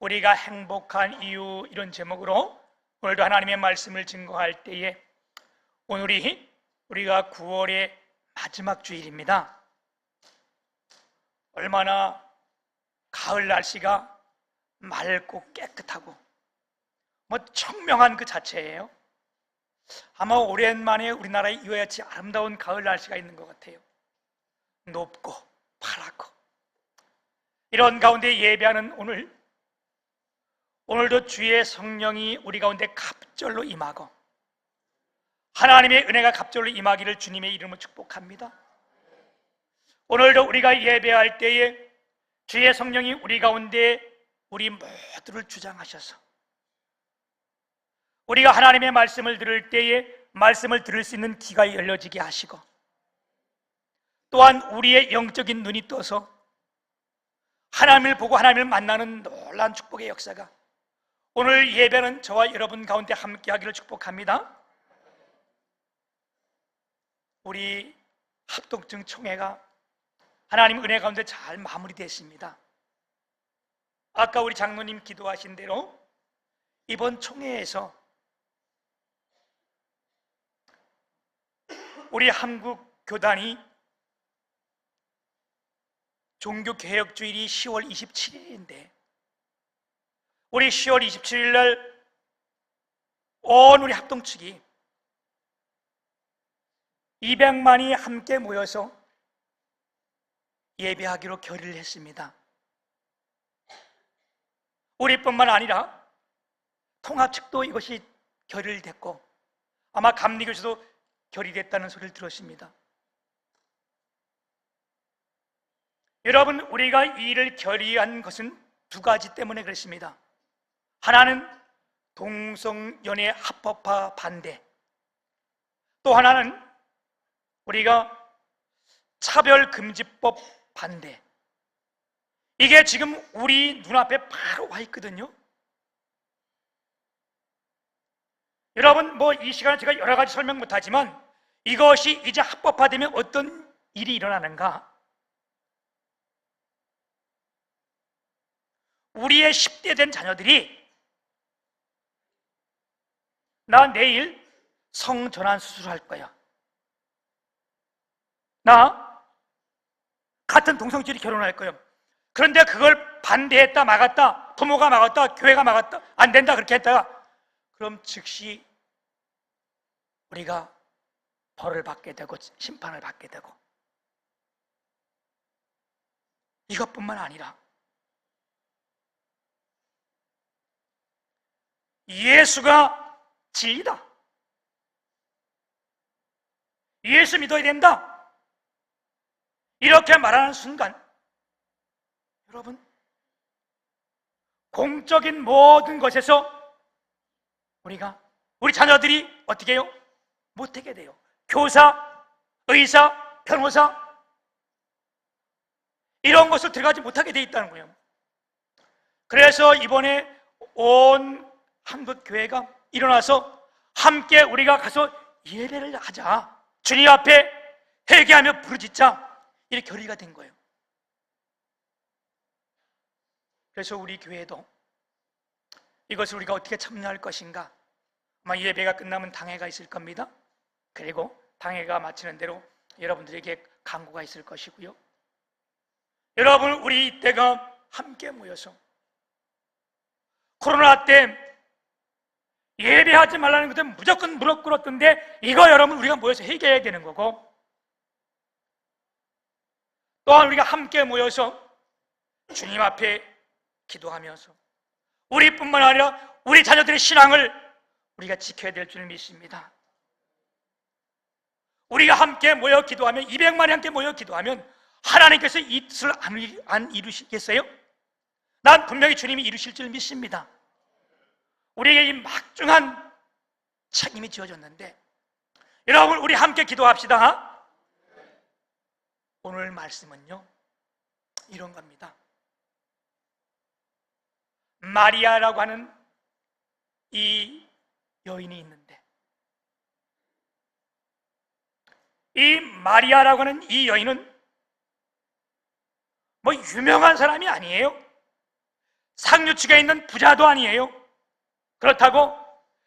우리가 행복한 이유, 이런 제목으로 오늘도 하나님의 말씀을 증거할 때에, 오늘이 우리가 9월의 마지막 주일입니다. 얼마나 가을 날씨가 맑고 깨끗하고 청명한 그 자체예요. 아마 오랜만에 우리나라에 이와같이 아름다운 가을 날씨가 있는 것 같아요. 높고 파랗고. 이런 가운데 예배하는 오늘도 주의 성령이 우리 가운데 갑절로 임하고 하나님의 은혜가 갑절로 임하기를 주님의 이름으로 축복합니다. 오늘도 우리가 예배할 때에 주의 성령이 우리 가운데 우리 모두를 주장하셔서 우리가 하나님의 말씀을 들을 때에 말씀을 들을 수 있는 귀가 열려지게 하시고, 또한 우리의 영적인 눈이 떠서 하나님을 보고 하나님을 만나는 놀라운 축복의 역사가 오늘 예배는 저와 여러분 가운데 함께 하기를 축복합니다. 우리 합동증 총회가 하나님 은혜 가운데 잘 마무리됐습니다. 아까 우리 장로님 기도하신 대로 이번 총회에서 우리 한국 교단이 종교개혁주일이 10월 27일인데 우리 10월 27일 날 온 우리 합동측이 200만이 함께 모여서 예배하기로 결의를 했습니다. 우리뿐만 아니라 통합측도 이것이 결의됐고 아마 감리교에서도 결의됐다는 소리를 들었습니다. 여러분, 우리가 이 일을 결의한 것은 두 가지 때문에 그렇습니다. 하나는 동성연애 합법화 반대, 또 하나는 우리가 차별금지법 반대. 이게 지금 우리 눈앞에 바로 와 있거든요. 여러분, 이 시간에 제가 여러 가지 설명 못하지만 이것이 이제 합법화되면 어떤 일이 일어나는가? 우리의 10대 된 자녀들이 나 내일 성전환 수술할 거야, 나 같은 동성끼리 결혼할 거야. 그런데 그걸 반대했다, 막았다, 부모가 막았다, 교회가 막았다, 안 된다 그렇게 했다가 그럼 즉시 우리가 벌을 받게 되고 심판을 받게 되고, 이것뿐만 아니라 예수가 진리다, 예수 믿어야 된다, 이렇게 말하는 순간 여러분, 공적인 모든 것에서 우리 자녀들이 어떻게 해요? 못하게 돼요. 교사, 의사, 변호사 이런 것을 들어가지 못하게 돼 있다는 거예요. 그래서 이번에 온 한국교회가 일어나서 함께 우리가 가서 예배를 하자, 주님 앞에 회개하며 부르짖자, 이렇게 결의가 된 거예요. 그래서 우리 교회도 이것을 우리가 어떻게 참여할 것인가, 아마 예배가 끝나면 당회가 있을 겁니다. 그리고 당회가 마치는 대로 여러분들에게 강구가 있을 것이고요. 여러분, 우리 이때가 함께 모여서 코로나 때 예배하지 말라는 것들 무조건 무릎 꿇었던데 이거 여러분 우리가 모여서 해결해야 되는 거고, 또한 우리가 함께 모여서 주님 앞에 기도하면서 우리뿐만 아니라 우리 자녀들의 신앙을 우리가 지켜야 될 줄 믿습니다. 우리가 함께 모여 기도하면, 200만이 함께 모여 기도하면 하나님께서 이 뜻을 안 이루시겠어요? 난 분명히 주님이 이루실 줄 믿습니다. 우리에게 이 막중한 책임이 지어졌는데, 여러분 우리 함께 기도합시다. 오늘 말씀은요 이런 겁니다. 마리아라고 하는 이 여인이 있는데, 이 마리아라고 하는 이 여인은 유명한 사람이 아니에요. 상류층에 있는 부자도 아니에요. 그렇다고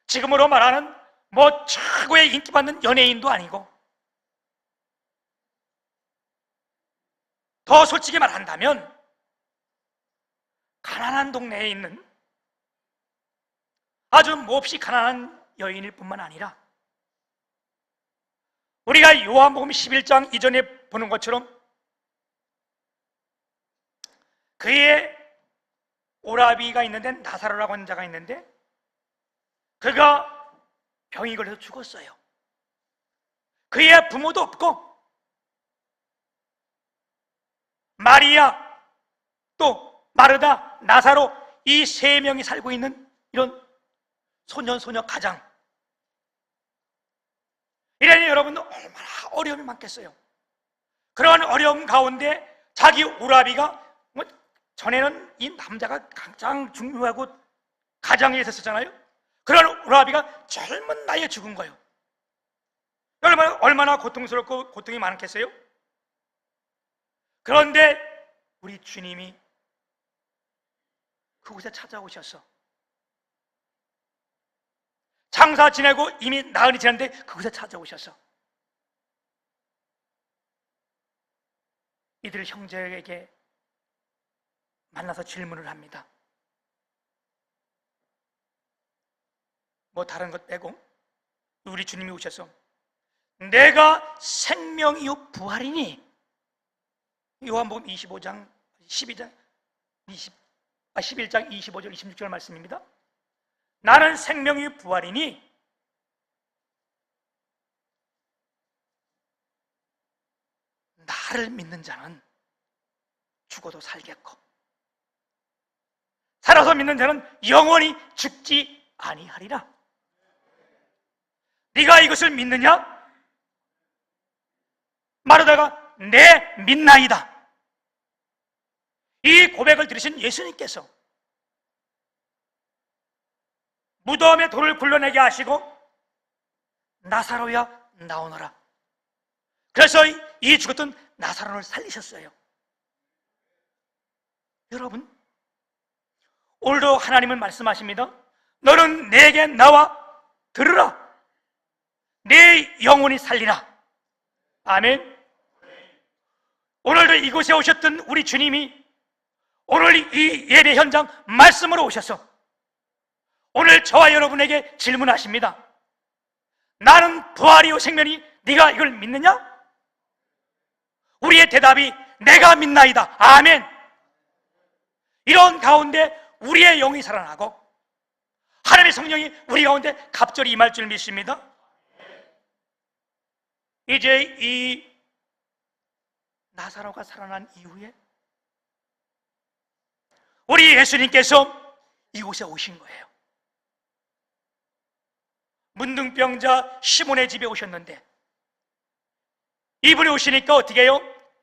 지금으로 말하는 뭐 최고의 인기받는 연예인도 아니고, 더 솔직히 말한다면 가난한 동네에 있는 아주 몹시 가난한 여인일 뿐만 아니라, 우리가 요한복음 11장 이전에 보는 것처럼 그의 오라비가 있는데, 나사로라고 하는 자가 있는데, 그가 병이 걸려서 죽었어요. 그의 부모도 없고, 마리아, 또 마르다, 나사로, 이 세 명이 살고 있는 이런 소년 가장, 이러니 여러분 얼마나 어려움이 많겠어요. 그런 어려움 가운데 자기 오라비가, 뭐 전에는 이 남자가 가장 중요하고 가장에 있었잖아요. 그런 오라비가 젊은 나이에 죽은 거예요. 얼마나 고통스럽고 고통이 많겠어요? 그런데 우리 주님이 그곳에 찾아오셔서, 장사 지내고 이미 나흘이 지났는데 그곳에 찾아오셔서 이들 형제에게 만나서 질문을 합니다. 뭐 다른 것 빼고 우리 주님이 오셔서 내가 생명이요 부활이니, 요한복음 25장 11장 25절 26절 말씀입니다. 나는 생명이 부활이니 나를 믿는 자는 죽어도 살겠고, 살아서 믿는 자는 영원히 죽지 아니하리라. 네가 이것을 믿느냐? 마르다가 네, 믿나이다. 이 고백을 들으신 예수님께서 무덤에 돌을 굴러내게 하시고 나사로야 나오너라. 그래서 이 죽었던 나사로를 살리셨어요. 여러분, 오늘도 하나님은 말씀하십니다. 너는 내게 나와 들으라. 내 영혼이 살리라. 아멘. 오늘도 이곳에 오셨던 우리 주님이 오늘 이 예배 현장 말씀으로 오셔서 오늘 저와 여러분에게 질문하십니다. 나는 부활이요 생명이, 네가 이걸 믿느냐? 우리의 대답이 내가 믿나이다. 아멘. 이런 가운데 우리의 영이 살아나고 하나님의 성령이 우리 가운데 갑절히 임할 줄 믿습니다. 이제 이 나사로가 살아난 이후에 우리 예수님께서 이곳에 오신 거예요. 문둥병자 시몬의 집에 오셨는데, 이분이 오시니까 어떻게 해요?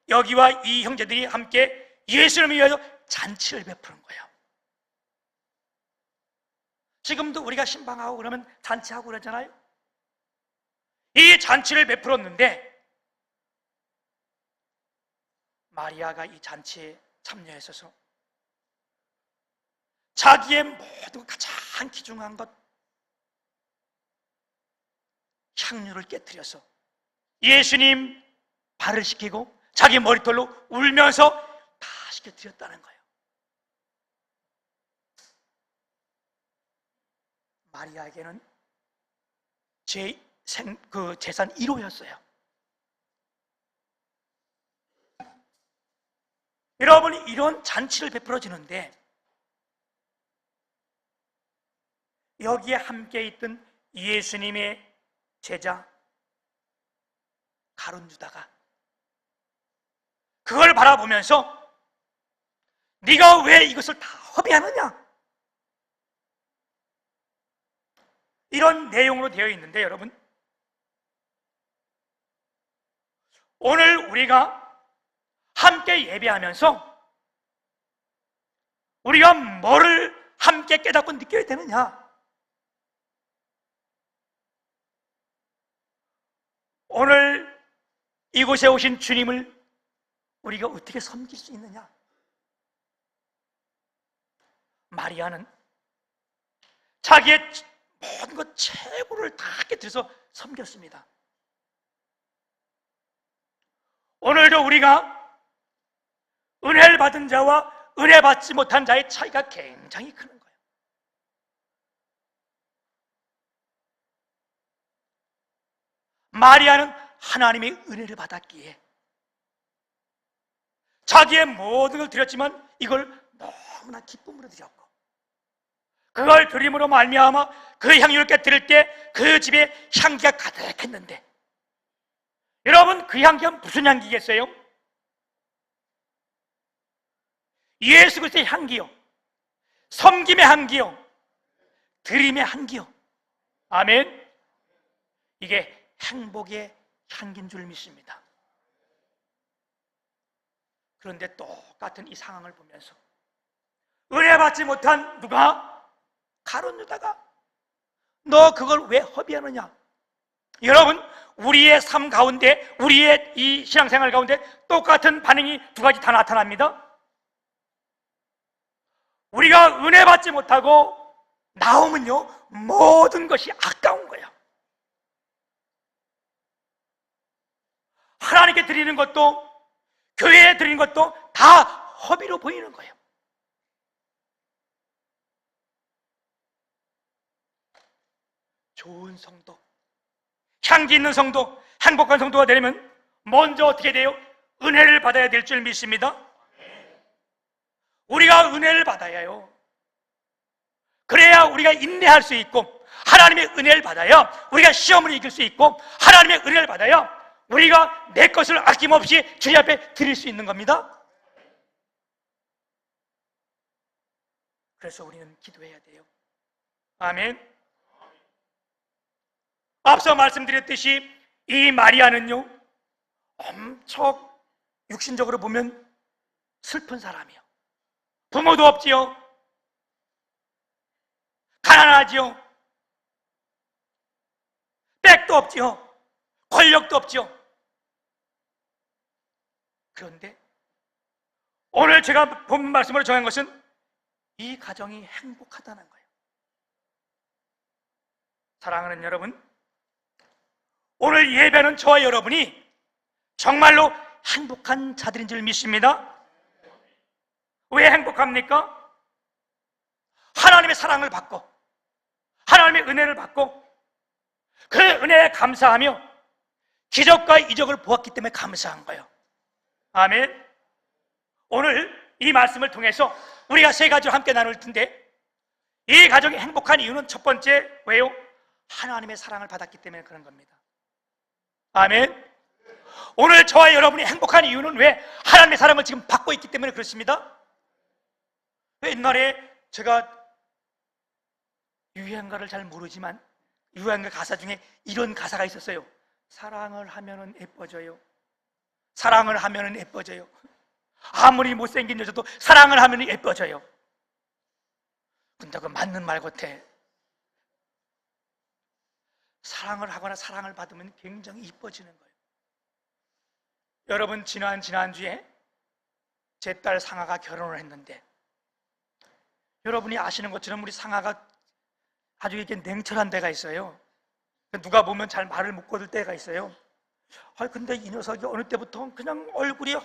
여기와 이 형제들이 함께 예수님을 위하여 잔치를 베푸는 거예요. 지금도 우리가 신방하고 그러면 잔치하고 그러잖아요. 이 잔치를 베풀었는데 마리아가 이 잔치에 참여했어서 자기의 모든 가장 귀중한 것, 향유를 깨뜨려서 예수님 발을 씻기고 자기 머리털로 울면서 다 씻겨드렸다는 거예요. 마리아에게는 재산 1호였어요. 여러분, 이런 잔치를 베풀어 주는데 여기에 함께 있던 예수님의 제자 가룟 유다가 그걸 바라보면서 네가 왜 이것을 다 허비하느냐, 이런 내용으로 되어 있는데, 여러분, 오늘 우리가 함께 예배하면서 우리가 뭐를 함께 깨닫고 느껴야 되느냐? 오늘 이곳에 오신 주님을 우리가 어떻게 섬길 수 있느냐? 마리아는 자기의 모든 것 최고를 다 깨뜨려서 섬겼습니다. 오늘도 우리가 은혜를 받은 자와 은혜 받지 못한 자의 차이가 굉장히 큰 거예요. 마리아는 하나님의 은혜를 받았기에 자기의 모든 걸 드렸지만 이걸 너무나 기쁨으로 드렸고, 그걸 드림으로 말미암아 그 향유를 깨뜨릴 때 그 집에 향기가 가득했는데, 여러분 그 향기가 무슨 향기겠어요? 예수 그리스도의 향기요, 섬김의 향기요, 드림의 향기요. 아멘. 이게 행복의 향기인 줄 믿습니다. 그런데 똑같은 이 상황을 보면서 은혜 받지 못한 누가? 가룟 유다가 너 그걸 왜 허비하느냐? 여러분, 우리의 삶 가운데, 우리의 이 신앙생활 가운데 똑같은 반응이 두 가지 다 나타납니다. 우리가 은혜 받지 못하고 나오면요, 모든 것이 아까운 거예요. 하나님께 드리는 것도, 교회에 드리는 것도 다 허비로 보이는 거예요. 좋은 성도, 향기 있는 성도, 행복한 성도가 되려면 먼저 어떻게 돼요? 은혜를 받아야 될 줄 믿습니다. 우리가 은혜를 받아야요, 그래야 우리가 인내할 수 있고, 하나님의 은혜를 받아야 우리가 시험을 이길 수 있고, 하나님의 은혜를 받아야 우리가 내 것을 아낌없이 주님 앞에 드릴 수 있는 겁니다. 그래서 우리는 기도해야 돼요. 아멘. 앞서 말씀드렸듯이 이 마리아는요, 엄청 육신적으로 보면 슬픈 사람이요, 부모도 없지요, 가난하지요, 백도 없지요, 권력도 없지요. 그런데 오늘 제가 본 말씀으로 정한 것은 이 가정이 행복하다는 거예요. 사랑하는 여러분, 오늘 예배는 저와 여러분이 정말로 행복한 자들인 줄 믿습니다. 왜 행복합니까? 하나님의 사랑을 받고, 하나님의 은혜를 받고, 그 은혜에 감사하며 기적과 이적을 보았기 때문에 감사한 거예요. 아멘. 오늘 이 말씀을 통해서 우리가 세 가지로 함께 나눌 텐데, 이 가정이 행복한 이유는 첫 번째, 왜요? 하나님의 사랑을 받았기 때문에 그런 겁니다. 아멘. 오늘 저와 여러분이 행복한 이유는 왜? 하나님의 사랑을 지금 받고 있기 때문에 그렇습니다. 옛날에 제가 유행가를 잘 모르지만 유행가 가사 중에 이런 가사가 있었어요. 사랑을 하면은 예뻐져요. 사랑을 하면은 예뻐져요. 아무리 못생긴 여자도 사랑을 하면은 예뻐져요. 근데 그 맞는 말 같아. 사랑을 하거나 사랑을 받으면 굉장히 이뻐지는 거예요. 여러분, 지난주에 제 딸 상아가 결혼을 했는데, 여러분이 아시는 것처럼 우리 상아가 아주 이렇게 냉철한 데가 있어요. 누가 보면 잘 말을 못 거둘 때가 있어요. 근데 이 녀석이 어느 때부터 그냥 얼굴이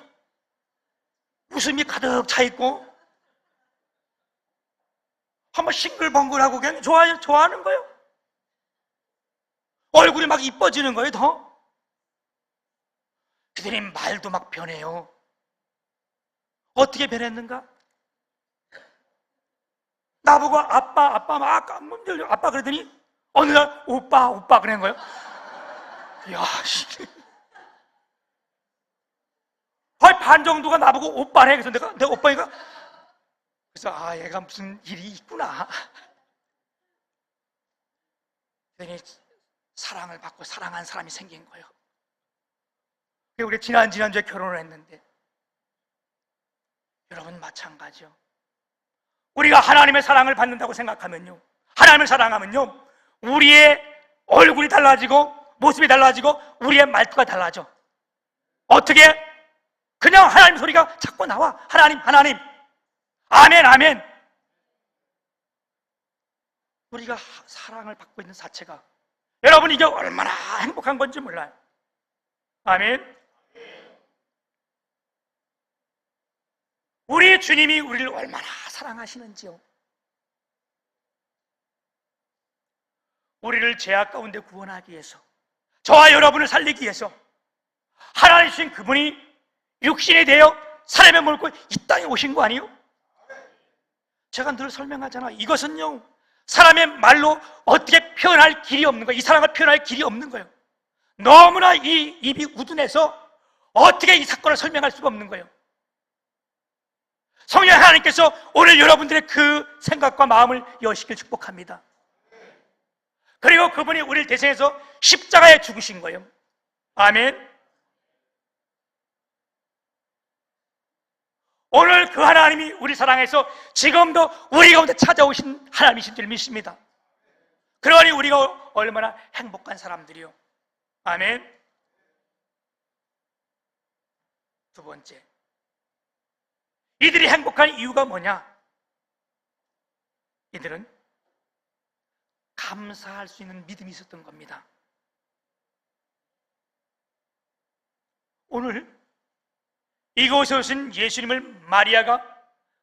웃음이 가득 차 있고 한번 싱글벙글하고 그냥 좋아하는 거예요. 얼굴이 막 이뻐지는 거예요, 더. 그들이 말도 막 변해요. 어떻게 변했는가? 나보고 아빠 막 문들려 아빠 그러더니 어느 날 오빠 그러는 거예요. 야, 씨. 반 정도가 나보고 오빠래. 그래서 내가 오빠니까, 그래서 얘가 무슨 일이 있구나. 그랬더니 사랑을 받고 사랑한 사람이 생긴 거예요. 우리 지난주에 결혼을 했는데, 여러분 마찬가지요. 우리가 하나님의 사랑을 받는다고 생각하면요, 하나님을 사랑하면요, 우리의 얼굴이 달라지고 모습이 달라지고 우리의 말투가 달라져. 어떻게? 그냥 하나님 소리가 자꾸 나와. 하나님, 아멘. 우리가 사랑을 받고 있는 자체가, 여러분 이게 얼마나 행복한 건지 몰라요. 아멘. 우리 주님이 우리를 얼마나 사랑하시는지요. 우리를 죄악 가운데 구원하기 위해서, 저와 여러분을 살리기 위해서 하나님 주신 그분이 육신이 되어 사람의 몸을 입고 이 땅에 오신 거 아니에요? 제가 늘 설명하잖아요. 이것은요, 사람의 말로 어떻게 표현할 길이 없는 거예요. 이 사랑을 표현할 길이 없는 거예요. 너무나 이 입이 우둔해서 어떻게 이 사건을 설명할 수가 없는 거예요. 성령 하나님께서 오늘 여러분들의 그 생각과 마음을 여시길 축복합니다. 그리고 그분이 우리를 대신해서 십자가에 죽으신 거예요. 아멘. 오늘 그 하나님이 우리 사랑해서 지금도 우리 가운데 찾아오신 하나님이신 줄 믿습니다. 그러니 우리가 얼마나 행복한 사람들이요. 아멘. 두 번째, 이들이 행복한 이유가 뭐냐? 이들은 감사할 수 있는 믿음이 있었던 겁니다. 오늘 이곳에 오신 예수님을 마리아가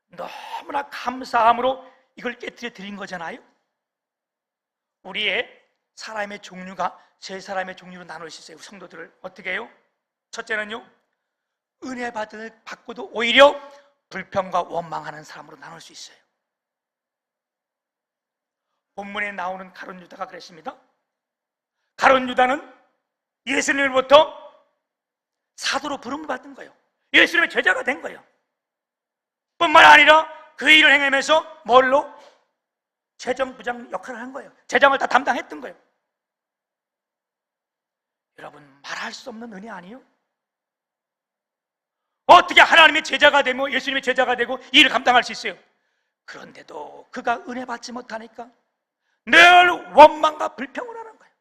너무나 감사함으로 이걸 깨뜨려 드린 거잖아요. 우리의 사람의 종류가 세 사람의 종류로 나눌 수 있어요. 성도들을 어떻게 해요? 첫째는요, 은혜 받고도 오히려 불평과 원망하는 사람으로 나눌 수 있어요. 본문에 나오는 가룟 유다가 그랬습니다. 가룟 유다는 예수님으로부터 사도로 부름을 받은 거예요. 예수님의 제자가 된 거예요. 뿐만 아니라 그 일을 행하면서 뭘로? 재정부장 역할을 한 거예요. 재정을 다 담당했던 거예요. 여러분, 말할 수 없는 은혜 아니에요? 어떻게 하나님의 제자가 되고 예수님의 제자가 되고 이 일을 감당할 수 있어요? 그런데도 그가 은혜 받지 못하니까 늘 원망과 불평을 하는 거예요.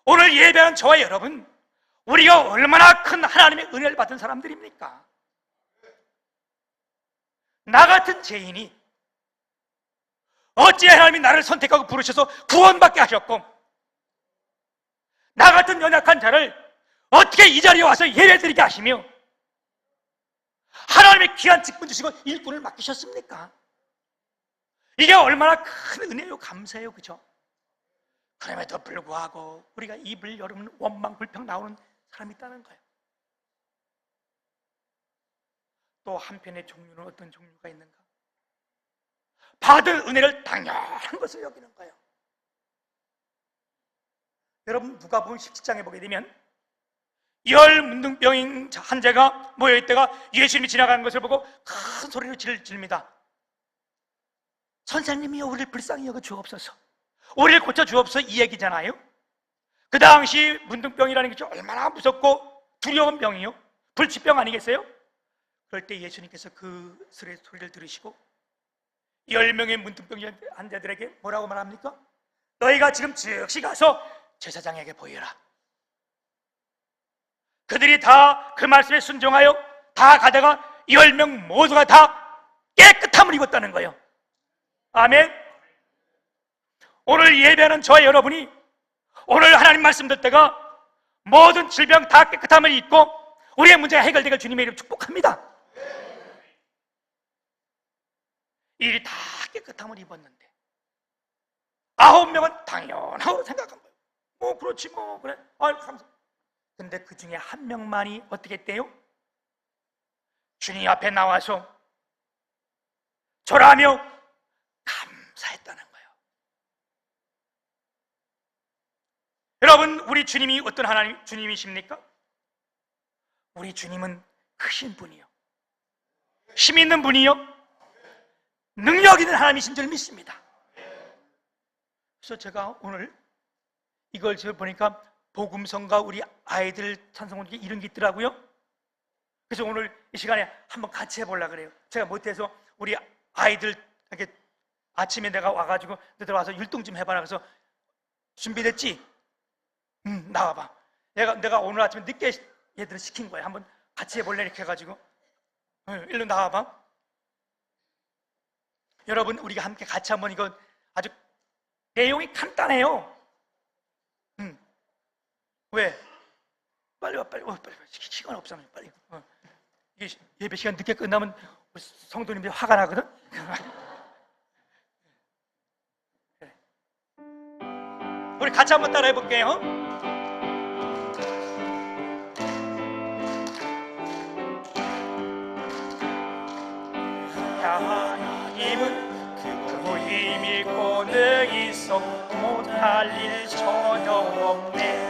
오늘 예배하는 저와 여러분, 우리가 얼마나 큰 하나님의 은혜를 받은 사람들입니까? 나 같은 죄인이 어찌 하나님이 나를 선택하고 부르셔서 구원받게 하셨고, 나 같은 연약한 자를 어떻게 이 자리에 와서 예배드리게 하시며 하나님의 귀한 직분 주시고 일꾼을 맡기셨습니까? 이게 얼마나 큰 은혜요, 감사해요, 그죠? 그럼에도 불구하고 우리가 입을 열으면 원망, 불평 나오는 사람이 있다는 거예요. 또 한편의 종류는 어떤 종류가 있는가? 받은 은혜를 당연한 것을 여기는 거예요. 여러분, 누가복음 17장에 보게 되면 열 문둥병인 환자가 모여있다가 예수님이 지나가는 것을 보고 큰 소리로 질릅니다. 선생님이여, 우리를 불쌍히 여겨 주옵소서, 우리를 고쳐 주옵소서, 이 얘기잖아요. 그 당시 문둥병이라는 게 얼마나 무섭고 두려운 병이요, 불치병 아니겠어요? 그럴 때 예수님께서 그 소리를 들으시고 10명의 문둥병 환자들에게 뭐라고 말합니까? 너희가 지금 즉시 가서 제사장에게 보여라. 그들이 다 그 말씀에 순종하여 다 가다가 10명 모두가 다 깨끗함을 입었다는 거예요. 아멘. 오늘 예배하는 저와 여러분이 오늘 하나님 말씀 듣을 때가 모든 질병 다 깨끗함을 입고 우리의 문제가 해결되길 주님의 이름 축복합니다. 일이 다 깨끗함을 입었는데 9명은 당연하고 생각한 거예요. 그렇지 그래. 감사. 근데 그 중에 한 명만이 어떻게 했대요? 주님 앞에 나와서 절하며 감사했다는 거예요. 여러분, 우리 주님이 어떤 하나님 주님이십니까? 우리 주님은 크신 분이요, 힘 있는 분이요, 능력 있는 하나님이신 줄 믿습니다. 그래서 제가 오늘 이걸 보니까 복음성가 우리 아이들 찬송원 중에 이런 게 있더라고요. 그래서 오늘 이 시간에 한번 같이 해보려고 그래요. 제가 못해서 우리 아이들 이렇게 아침에 내가 와가지고 너들 와서 율동 좀 해봐라. 그래서 준비됐지? 나와봐. 내가 오늘 아침에 늦게 얘들을 시킨 거야. 한번 같이 해볼래? 이렇게 해가지고 일로 나와봐. 여러분, 우리가 함께 같이 한번 이거 아주 내용이 간단해요. 왜? 빨리 와, 빨리 와, 빨리 와. 시간 없잖아요. 빨리. 이게 예배 시간 늦게 끝나면 우리 성도님들이 화가 나거든. 그래. 우리 같이 한번 따라해 볼게요. 하나님은 그 힘이 고능이 있어 못할 일 전혀 없네.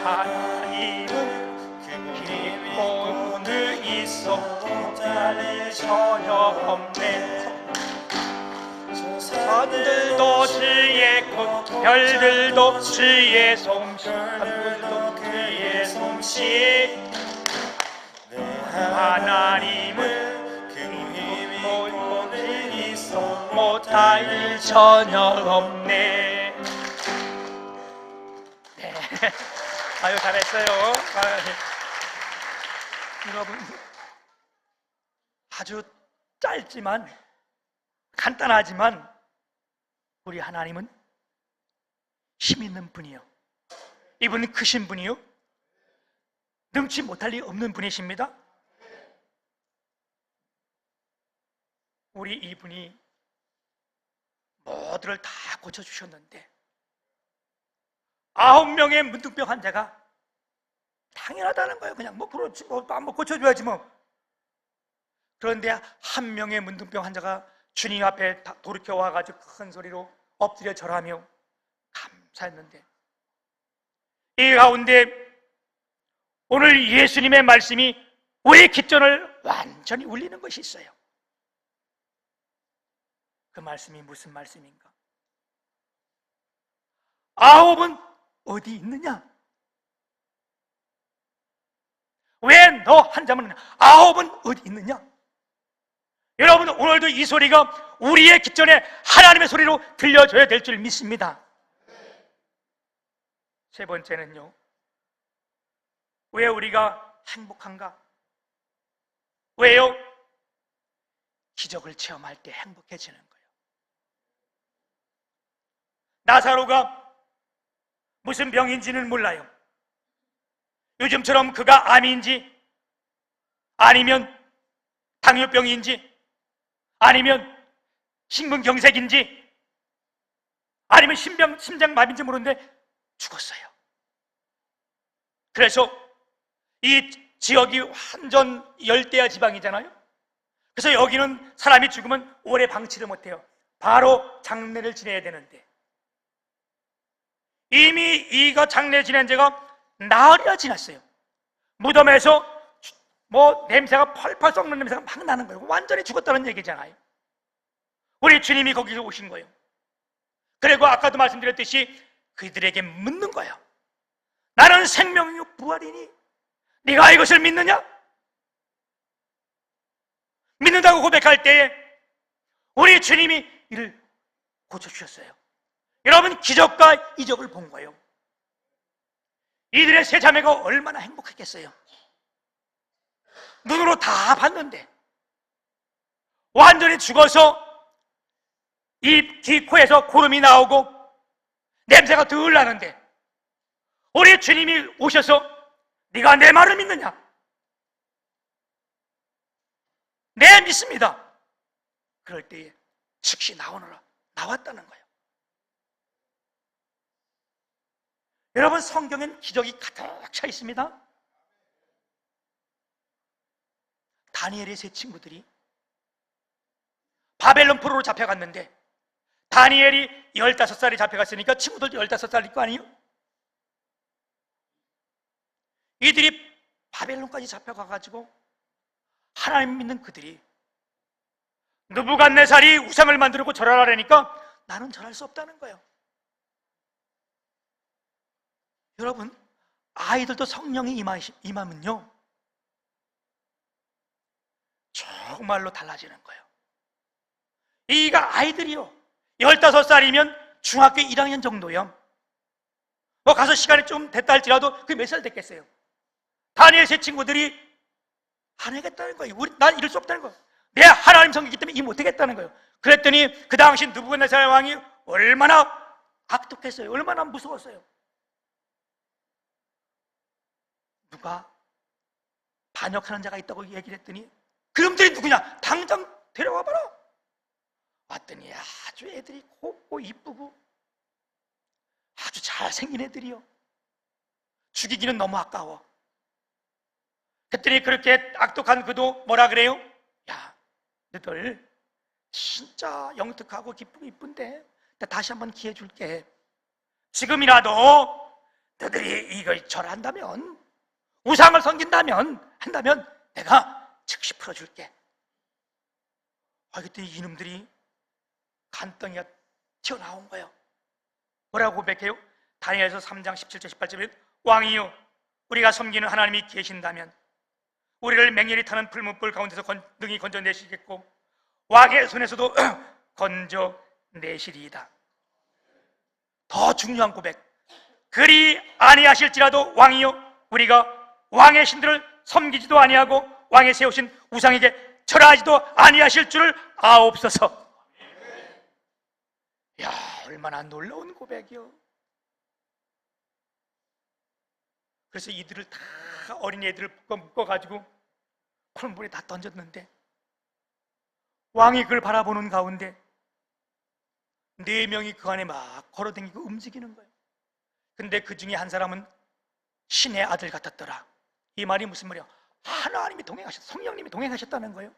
하나님은 그 힘이 고능이 있어 못할 일 전혀 없네. 산들도 주의 꽃, 별들도 주의 솜씨, 하늘도 그의 솜씨. 하나님은 그 힘이 고능이 있어 못할 일 전혀 없네. 네. 아유, 잘했어요. 여러분, 아주 짧지만 간단하지만 우리 하나님은 힘 있는 분이요, 이분은 크신 분이요, 능치 못할 리 없는 분이십니다. 우리 이분이 모두를 다 고쳐주셨는데 9명의 문둥병 환자가 당연하다는 거예요. 그냥 뭐 그렇지, 뭐 고쳐줘야지 뭐. 그런데 한 명의 문둥병 환자가 주님 앞에 돌이켜 와가지고 큰 소리로 엎드려 절하며 감사했는데, 이 가운데 오늘 예수님의 말씀이 우리의 귓전을 완전히 울리는 것이 있어요. 그 말씀이 무슨 말씀인가? 9은 어디 있느냐? 왜 너 한 자만 9은 어디 있느냐? 여러분, 오늘도 이 소리가 우리의 귓전에 하나님의 소리로 들려줘야 될 줄 믿습니다. 세 번째는요, 왜 우리가 행복한가? 왜요? 기적을 체험할 때 행복해지는 거예요. 나사로가 무슨 병인지는 몰라요. 요즘처럼 그가 암인지, 아니면 당뇨병인지, 아니면 심근경색인지, 아니면 심장마비인지 모르는데 죽었어요. 그래서 이 지역이 완전 열대야 지방이잖아요. 그래서 여기는 사람이 죽으면 오래 방치를 못해요. 바로 장례를 지내야 되는데, 이미 이가 장례 지낸 지가 나흘이나 지났어요. 무덤에서 뭐 냄새가 펄펄 썩는 냄새가 막 나는 거예요. 완전히 죽었다는 얘기잖아요. 우리 주님이 거기서 오신 거예요. 그리고 아까도 말씀드렸듯이 그들에게 묻는 거예요. 나는 생명이요 부활이니 네가 이것을 믿느냐? 믿는다고 고백할 때에 우리 주님이 이를 고쳐주셨어요. 여러분, 기적과 이적을 본 거예요. 이들의 세 자매가 얼마나 행복했겠어요. 눈으로 다 봤는데 완전히 죽어서 이 귀, 코에서 고름이 나오고 냄새가 덜 나는데 우리 주님이 오셔서 네가 내 말을 믿느냐? 네, 믿습니다. 그럴 때에 즉시 나오너라, 나왔다는 거예요. 여러분, 성경엔 기적이 가득 차 있습니다. 다니엘의 세 친구들이 바벨론 포로로 잡혀갔는데 다니엘이 15살이 잡혀갔으니까 친구들도 15살일 거 아니에요? 이들이 바벨론까지 잡혀가가지고 하나님 믿는 그들이 느부갓네살이 우상을 만들고 절하라니까 나는 절할 수 없다는 거예요. 여러분, 아이들도 성령이 임하면요 정말로 달라지는 거예요. 이가 아이들이요 15살이면 중학교 1학년 정도요. 뭐 가서 시간이 좀 됐다 할지라도 그게 몇 살 됐겠어요. 다니엘 세 친구들이 안 하겠다는 거예요. 난 이럴 수 없다는 거예요. 내 하나님 성기기 때문에 이 못하겠다는 거예요. 그랬더니 그 당시 느부갓네살 왕이 얼마나 악독했어요. 얼마나 무서웠어요. 누가 반역하는 자가 있다고 얘기를 했더니 그놈들이 누구냐? 당장 데려와 봐라. 왔더니 아주 애들이 곱고 이쁘고 아주 잘생긴 애들이요. 죽이기는 너무 아까워. 그랬더니 그렇게 악독한 그도 뭐라 그래요? 야, 너희들 진짜 영특하고 기쁘고 이쁜데 다시 한번 기회 줄게. 지금이라도 너희들이 이걸 절한다면, 우상을 한다면 내가 즉시 풀어줄게. 그랬더니 이놈들이 간덩이가 튀어나온 거예요. 뭐라고 고백해요? 다니엘서 3장 17절 18절에 왕이요, 우리가 섬기는 하나님이 계신다면 우리를 맹렬히 타는 풀무불 가운데서 능히 건져내시겠고 왕의 손에서도 건져내시리이다. 더 중요한 고백, 그리 아니하실지라도 왕이요, 우리가 왕의 신들을 섬기지도 아니하고 왕의 세우신 우상에게 절하지도 아니하실 줄을 아옵소서. 야, 얼마나 놀라운 고백이요. 그래서 이들을 다 어린애들을 묶어가지고 풀물에 다 던졌는데 왕이 그걸 바라보는 가운데 4명이 그 안에 막 걸어다니고 움직이는 거예요. 근데 그 중에 한 사람은 신의 아들 같았더라. 이 말이 무슨 말이야? 하나님이 성령님이 동행하셨다는 거예요.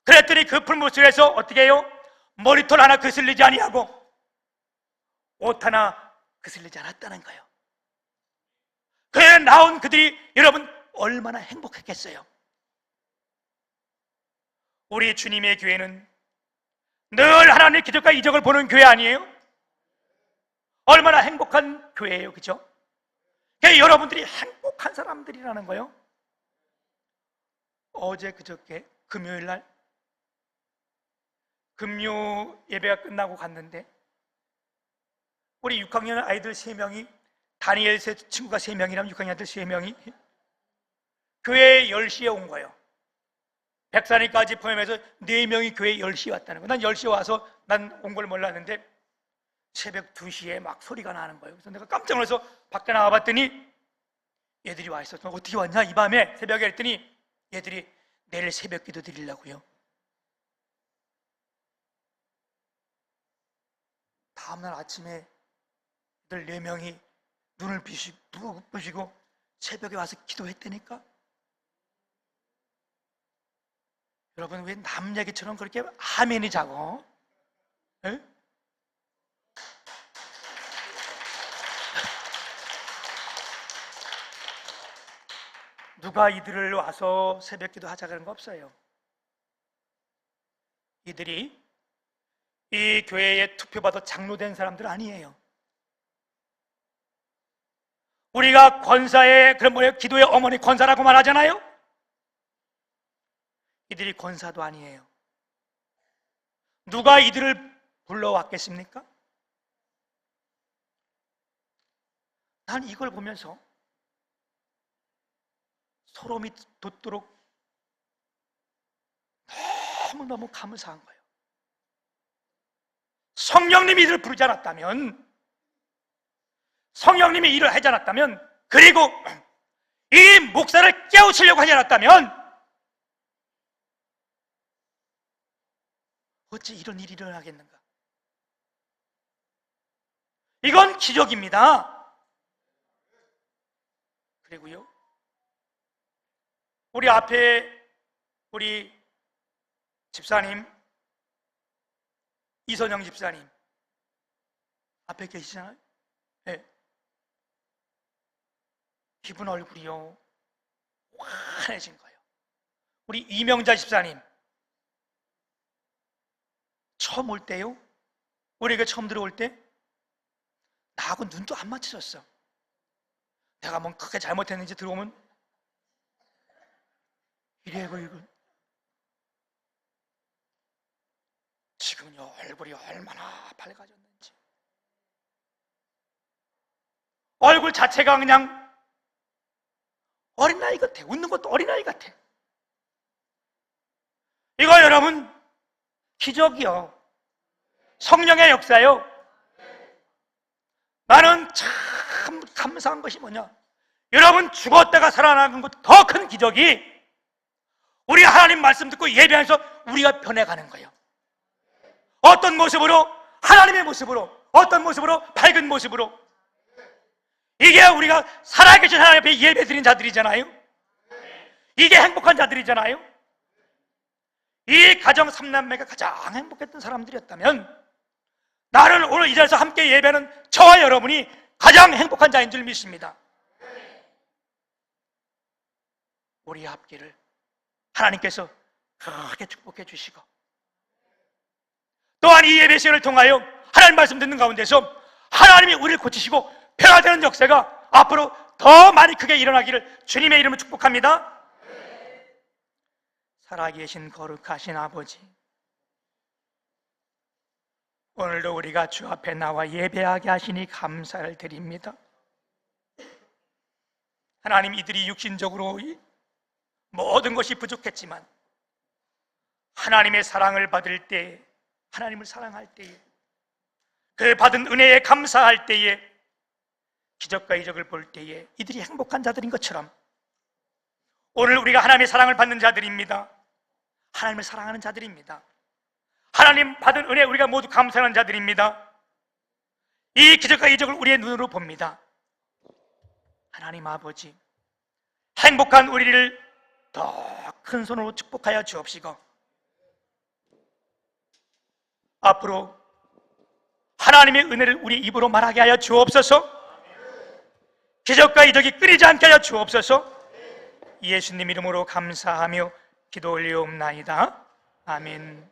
그랬더니 그 풀무술에서 어떻게 해요? 머리털 하나 거슬리지 아니하고 옷 하나 거슬리지 않았다는 거예요. 그래 나온 그들이 여러분 얼마나 행복했겠어요. 우리 주님의 교회는 늘 하나님의 기적과 이적을 보는 교회 아니에요? 얼마나 행복한 교회예요, 그죠? 여러분들이 행복한 사람들이라는 거예요. 어제 그저께 금요일 날 금요 예배가 끝나고 갔는데 우리 6학년 아이들 3명이, 다니엘 친구가 3명이라면 6학년 아이들 3명이 교회에 10시에 온 거예요. 백산이까지 포함해서 4명이 교회에 10시에 왔다는 거예요. 난 10시에 와서 난 온 걸 몰랐는데 새벽 2시에 막 소리가 나는 거예요. 그래서 내가 깜짝 놀라서 밖에 나와봤더니 얘들이 와 있었어. 어떻게 왔냐 이 밤에 새벽에 했더니 얘들이 내일 새벽 기도 드리려고요. 다음날 아침에 애들 4명이 눈을 부시고 새벽에 와서 기도했다니까. 여러분 왜 남 얘기처럼 그렇게 아멘이 작어? 에? 누가 이들을 와서 새벽 기도 하자 그런 거 없어요. 이들이 이 교회에 투표받아 장로된 사람들 아니에요. 우리가 권사의 그런 뭐예요? 기도의 어머니 권사라고 말하잖아요. 이들이 권사도 아니에요. 누가 이들을 불러왔겠습니까? 난 이걸 보면서 소름이 돋도록 너무너무 감사한 거예요. 성령님이 이들을 부르지 않았다면, 성령님이 일을 하지 않았다면, 그리고 이 목사를 깨우치려고 하지 않았다면 어찌 이런 일이 일어나겠는가? 이건 기적입니다. 그리고요, 우리 앞에 우리 집사님, 이선영 집사님 앞에 계시잖아요. 네. 기분 얼굴이요 환해진 거예요. 우리 이명자 집사님 처음 올 때요, 우리에게 처음 들어올 때 나하고 눈도 안 맞춰졌어. 내가 뭐 크게 잘못했는지 들어오면 이래고 이거 지금요 얼굴이 얼마나 밝아졌는지, 얼굴 자체가 그냥 어린아이 같아. 웃는 것도 어린아이 같아. 이거 여러분 기적이요, 성령의 역사요. 나는 참 감사한 것이 뭐냐, 여러분 죽었다가 살아나는 것 더 큰 기적이 우리 하나님 말씀 듣고 예배하면서 우리가 변해가는 거예요. 어떤 모습으로? 하나님의 모습으로. 어떤 모습으로? 밝은 모습으로. 이게 우리가 살아계신 하나님 앞에 예배드린 자들이잖아요. 이게 행복한 자들이잖아요. 이 가정 3남매가 가장 행복했던 사람들이었다면 나를 오늘 이 자리에서 함께 예배하는 저와 여러분이 가장 행복한 자인 줄 믿습니다. 우리 앞길을 하나님께서 크게 축복해 주시고, 또한 이 예배 시간을 통하여 하나님 말씀 듣는 가운데서 하나님이 우리를 고치시고 변화되는 역사가 앞으로 더 많이 크게 일어나기를 주님의 이름으로 축복합니다. 살아계신 거룩하신 아버지, 오늘도 우리가 주 앞에 나와 예배하게 하시니 감사를 드립니다. 하나님, 이들이 육신적으로 모든 것이 부족했지만 하나님의 사랑을 받을 때, 하나님을 사랑할 때에, 그 받은 은혜에 감사할 때에, 기적과 이적을 볼 때에 이들이 행복한 자들인 것처럼 오늘 우리가 하나님의 사랑을 받는 자들입니다. 하나님을 사랑하는 자들입니다. 하나님 받은 은혜 우리가 모두 감사하는 자들입니다. 이 기적과 이적을 우리의 눈으로 봅니다. 하나님 아버지, 행복한 우리를 더 큰 손으로 축복하여 주옵시고, 앞으로 하나님의 은혜를 우리 입으로 말하게 하여 주옵소서. 기적과 이적이 끊이지 않게 하여 주옵소서. 예수님 이름으로 감사하며 기도 올리옵나이다. 아멘.